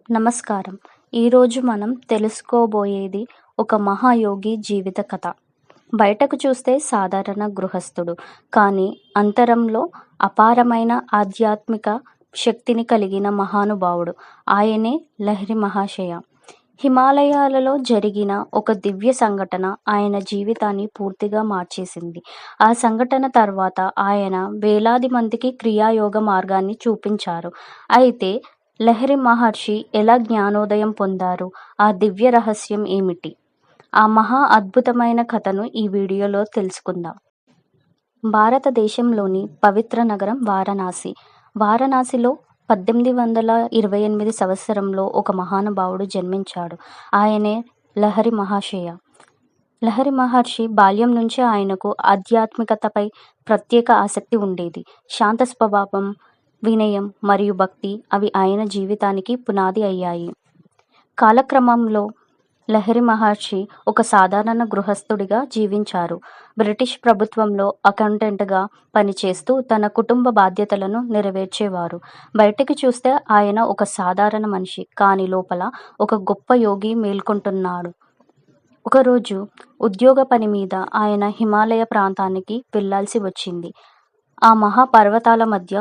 నమస్కారం. ఈరోజు మనం తెలుసుకోబోయేది ఒక మహాయోగి జీవిత కథ. బయటకు చూస్తే సాధారణ గృహస్థుడు, కానీ అంతరంలో అపారమైన ఆధ్యాత్మిక శక్తిని కలిగిన మహానుభావుడు. ఆయనే లహిరి మహాశయ. హిమాలయాలలో జరిగిన ఒక దివ్య సంఘటన ఆయన జీవితాన్ని పూర్తిగా మార్చేసింది. ఆ సంఘటన తర్వాత ఆయన వేలాది మందికి క్రియాయోగ మార్గాన్ని చూపించారు. అయితే లహిరి మహర్షి ఎలా జ్ఞానోదయం పొందారు? ఆ దివ్య రహస్యం ఏమిటి? ఆ మహా అద్భుతమైన కథను ఈ వీడియోలో తెలుసుకుందాం. భారతదేశంలోని పవిత్ర నగరం వారణాసి. వారణాసిలో 1828 సంవత్సరంలో ఒక మహానుభావుడు జన్మించాడు. ఆయనే లహిరి మహాశయ. లహిరి మహర్షి బాల్యం నుంచే ఆయనకు ఆధ్యాత్మికతపై ప్రత్యేక ఆసక్తి ఉండేది. శాంత స్వభావం, వినయం మరియు భక్తి అవి ఆయన జీవితానికి పునాది అయ్యాయి. కాలక్రమంలో లహిరి మహర్షి ఒక సాధారణ గృహస్థుడిగా జీవించారు. బ్రిటిష్ ప్రభుత్వంలో అకౌంటెంట్గా పనిచేస్తూ తన కుటుంబ బాధ్యతలను నెరవేర్చేవారు. బయటికి చూస్తే ఆయన ఒక సాధారణ మనిషి, కానీ లోపల ఒక గొప్ప యోగి మేల్కొంటున్నాడు. ఒకరోజు ఉద్యోగ పని మీద ఆయన హిమాలయ ప్రాంతానికి వెళ్లాల్సి వచ్చింది. ఆ మహాపర్వతాల మధ్య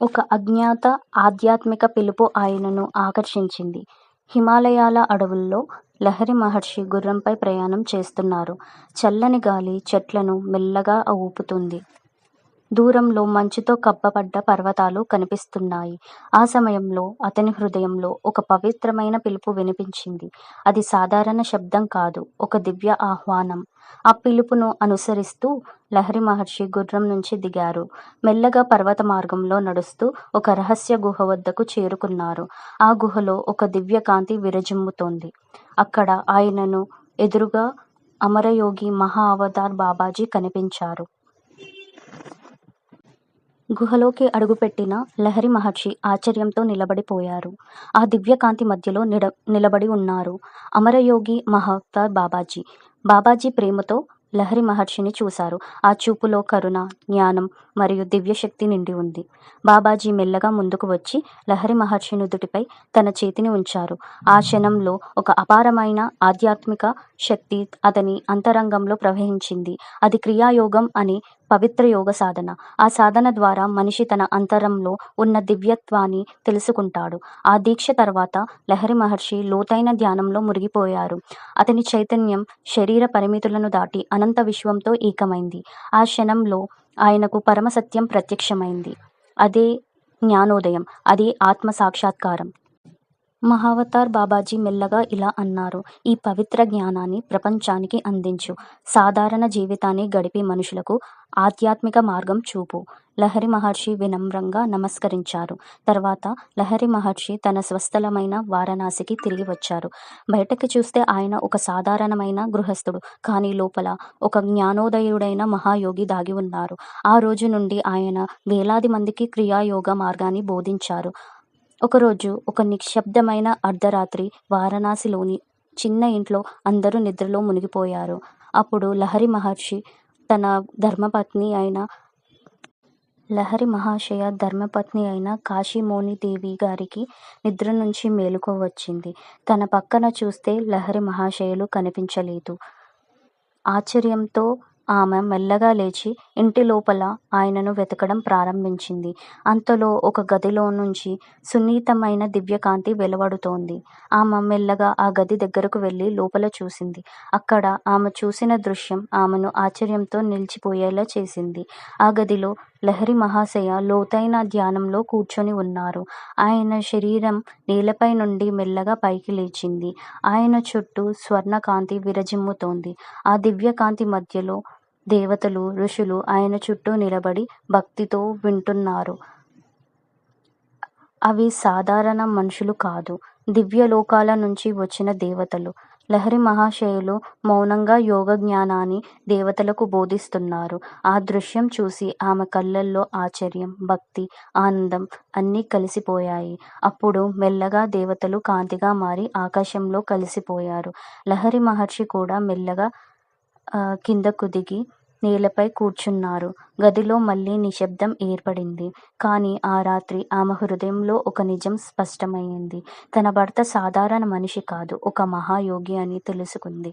ఒక అజ్ఞాత ఆధ్యాత్మిక పిలుపు ఆయనను ఆకర్షించింది. హిమాలయాల అడవుల్లో లహిరి మహర్షి గుర్రంపై ప్రయాణం చేస్తున్నారు. చల్లని గాలి చెట్లను మెల్లగా ఊపుతుంది. దూరంలో మంచుతో కప్పబడ్డ పర్వతాలు కనిపిస్తున్నాయి. ఆ సమయంలో అతని హృదయంలో ఒక పవిత్రమైన పిలుపు వినిపించింది. అది సాధారణ శబ్దం కాదు, ఒక దివ్య ఆహ్వానం. ఆ పిలుపును అనుసరిస్తూ లహిరి మహర్షి గుర్రం నుంచి దిగారు. మెల్లగా పర్వత మార్గంలో నడుస్తూ ఒక రహస్య గుహ వద్దకు చేరుకున్నారు. ఆ గుహలో ఒక దివ్య కాంతి విరజిమ్ముతోంది. అక్కడ ఆయనను ఎదురుగా అమరయోగి మహా అవతార్ బాబాజీ కనిపించారు. గుహలోకి అడుగుపెట్టిన లహిరి మహర్షి ఆశ్చర్యంతో నిలబడిపోయారు. ఆ దివ్యకాంతి మధ్యలో నిలబడి ఉన్నారు అమరయోగి మహా అవతార్ బాబాజీ. బాబాజీ ప్రేమతో లహిరి మహర్షిని చూశారు. ఆ చూపులో కరుణ, జ్ఞానం మరియు దివ్యశక్తి నిండి ఉంది. బాబాజీ మెల్లగా ముందుకు వచ్చి లహిరి మహర్షి నుదుటిపై తన చేతిని ఉంచారు. ఆ క్షణంలో ఒక అపారమైన ఆధ్యాత్మిక శక్తి అతని అంతరంగంలో ప్రవహించింది. అది క్రియాయోగం అని పవిత్ర యోగ సాధన. ఆ సాధన ద్వారా మనిషి తన అంతరంలో ఉన్న దివ్యత్వాన్ని తెలుసుకుంటాడు. ఆ దీక్ష తర్వాత లహిరి మహర్షి లోతైన ధ్యానంలో మునిగిపోయారు. అతని చైతన్యం శరీర పరిమితులను దాటి అనంత విశ్వంతో ఏకమైంది. ఆ క్షణంలో ఆయనకు పరమసత్యం ప్రత్యక్షమైంది. అదే జ్ఞానోదయం, అదే ఆత్మ సాక్షాత్కారం. మహావతార్ బాబాజీ మెల్లగా ఇలా అన్నారు: ఈ పవిత్ర జ్ఞానాన్ని ప్రపంచానికి అందించు. సాధారణ జీవితాన్ని గడిపే మనుషులకు ఆధ్యాత్మిక మార్గం చూపు. లహిరి మహర్షి వినమ్రంగా నమస్కరించారు. తర్వాత లహిరి మహర్షి తన స్వస్థలమైన వారణాసికి తిరిగి వచ్చారు. బయటకు చూస్తే ఆయన ఒక సాధారణమైన గృహస్థుడు, కానీ లోపల ఒక జ్ఞానోదయుడైన మహాయోగి దాగి ఉన్నారు. ఆ రోజు నుండి ఆయన వేలాది మందికి క్రియాయోగ మార్గాన్ని బోధించారు. ఒకరోజు ఒక నిశ్శబ్దమైన అర్ధరాత్రి వారణాసిలోని చిన్న ఇంట్లో అందరూ నిద్రలో మునిగిపోయారు. అప్పుడు లహిరి మహాశయ ధర్మపత్ని అయిన కాశీమోని దేవి గారికి నిద్ర నుంచి మేలుకో వచ్చింది. తన పక్కన చూస్తే లహిరి మహాశయులు కనిపించలేదు. ఆశ్చర్యంతో ఆమె మెల్లగా లేచి ఇంటి లోపల ఆయనను వెతకడం ప్రారంభించింది. అంతలో ఒక గదిలో నుంచి సున్నితమైన దివ్యకాంతి వెలువడుతోంది. ఆమె మెల్లగా ఆ గది దగ్గరకు వెళ్ళి లోపల చూసింది. అక్కడ ఆమె చూసిన దృశ్యం ఆమెను ఆశ్చర్యంతో నిలిచిపోయేలా చేసింది. ఆ గదిలో లహిరి మహాశయ లోతైన ధ్యానంలో కూర్చొని ఉన్నారు. ఆయన శరీరం నేలపై నుండి మెల్లగా పైకి లేచింది. ఆయన చుట్టూ స్వర్ణకాంతి విరజిమ్ముతోంది. ఆ దివ్యకాంతి మధ్యలో దేవతలు, ఋషులు ఆయన చుట్టూ నిలబడి భక్తితో వింటున్నారు. అవి సాధారణ మనుషులు కాదు, దివ్యలోకాల నుంచి వచ్చిన దేవతలు. లహిరి మహాశయులు మౌనంగా యోగ జ్ఞానాన్ని దేవతలకు బోధిస్తున్నారు. ఆ దృశ్యం చూసి ఆమె కళ్ళల్లో ఆశ్చర్యం, భక్తి, ఆనందం అన్నీ కలిసిపోయాయి. అప్పుడు మెల్లగా దేవతలు కాంతిగా మారి ఆకాశంలో కలిసిపోయారు. లహిరి మహర్షి కూడా మెల్లగా కిందకు దిగి నేలపై కూర్చున్నారు. గదిలో మళ్ళీ నిశ్శబ్దం ఏర్పడింది. కానీ ఆ రాత్రి ఆమె హృదయంలో ఒక నిజం స్పష్టమయింది. తన భర్త సాధారణ మనిషి కాదు, ఒక మహాయోగి అని తెలుసుకుంది.